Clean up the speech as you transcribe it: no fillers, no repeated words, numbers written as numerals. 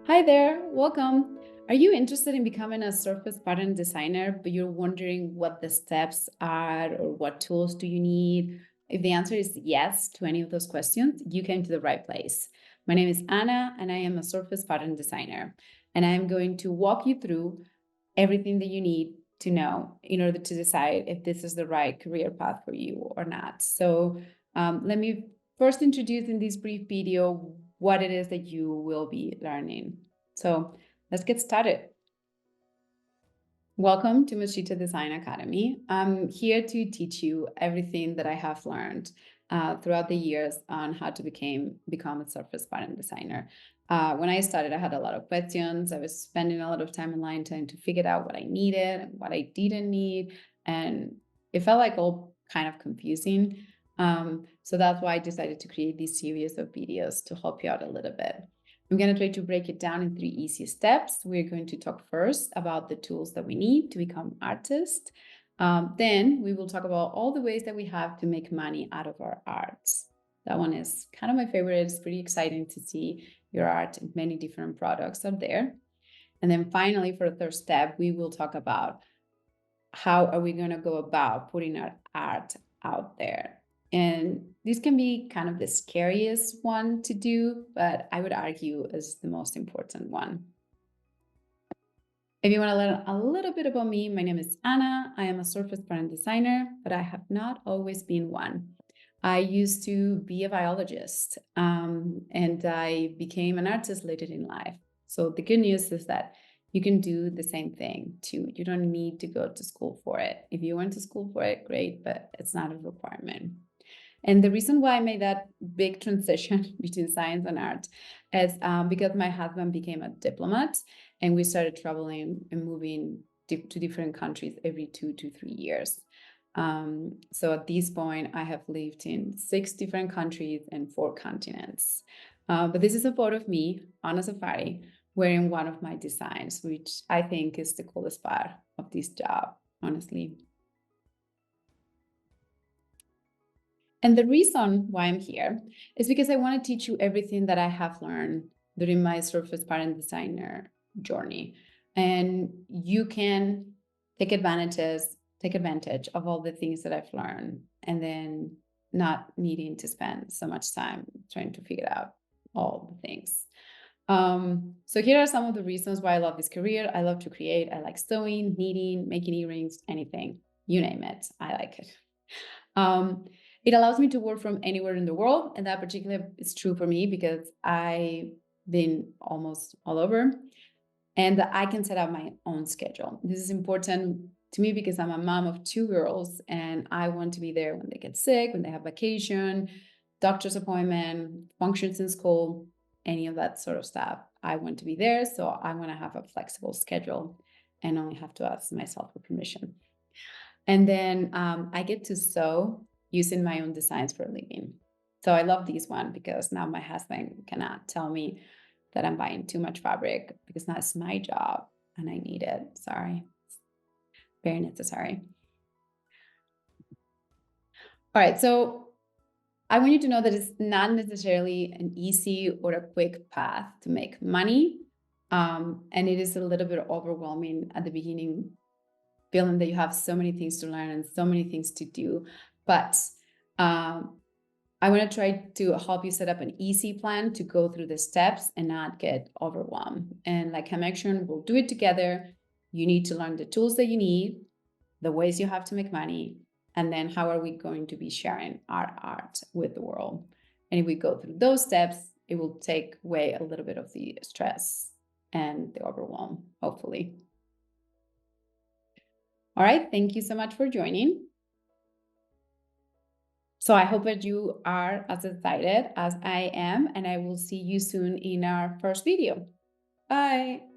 Hi there, welcome. Are you interested in becoming a surface pattern designer, but you're wondering what the steps are or what tools do you need? If the answer is yes to any of those questions, you came to the right place. My name is Anna, and I am a surface pattern designer. And I'm going to walk you through everything that you need to know in order to decide if this is the right career path for you or not. So, let me first introduce in this brief video what it is that you will be learning. So let's get started. Welcome to Moshito Design Academy. I'm here to teach you everything that I have learned throughout the years on how to become a surface pattern designer. When I started, I had a lot of questions. I was spending a lot of time online trying to figure out what I needed and what I didn't need. And it felt like all kind of confusing. So that's why I decided to create this series of videos to help you out a little bit. I'm going to try to break it down in 3 easy steps. We're going to talk first about the tools that we need to become artists. Then we will talk about all the ways that we have to make money out of our arts. That one is kind of my favorite. It's pretty exciting to see your art in many different products out there. And then finally, for the third step, we will talk about how are we going to go about putting our art out there. And this can be kind of the scariest one to do, but I would argue is the most important one. If you want to learn a little bit about me, my name is Anna. I am a surface pattern designer, but I have not always been one. I used to be a biologist, and I became an artist later in life. So the good news is that you can do the same thing too. You don't need to go to school for it. If you went to school for it, great, but it's not a requirement. And the reason why I made that big transition between science and art is because my husband became a diplomat and we started traveling and moving to different countries every 2 to 3 years. So at this point, I have lived in 6 different countries and 4 continents. But this is a photo of me on a safari wearing one of my designs, which I think is the coolest part of this job, honestly. And the reason why I'm here is because I want to teach you everything that I have learned during my surface pattern designer journey. And you can take advantage of all the things that I've learned and then not needing to spend so much time trying to figure out all the things. So here are some of the reasons why I love this career. I love to create. I like sewing, knitting, making earrings, anything, you name it. I like it. Um, it allows me to work from anywhere in the world, and that particularly is true for me because I've been almost all over, and I can set up my own schedule. This is important to me because I'm a mom of 2 girls, and I want to be there when they get sick, when they have vacation, doctor's appointment, functions in school, any of that sort of stuff. I want to be there, so I want to have a flexible schedule and only have to ask myself for permission. And then I get to sew using my own designs for a living. So I love this one because now my husband cannot tell me that I'm buying too much fabric because that's my job and I need it. Sorry. Very necessary. All right. So I want you to know that it's not necessarily an easy or a quick path to make money. And it is a little bit overwhelming at the beginning feeling that you have so many things to learn and so many things to do. But I want to try to help you set up an easy plan to go through the steps and not get overwhelmed. And like I mentioned, we'll do it together. You need to learn the tools that you need, the ways you have to make money, and then how are we going to be sharing our art with the world. And if we go through those steps, it will take away a little bit of the stress and the overwhelm, hopefully. All right, thank you so much for joining. So I hope that you are as excited as I am, and I will see you soon in our first video. Bye.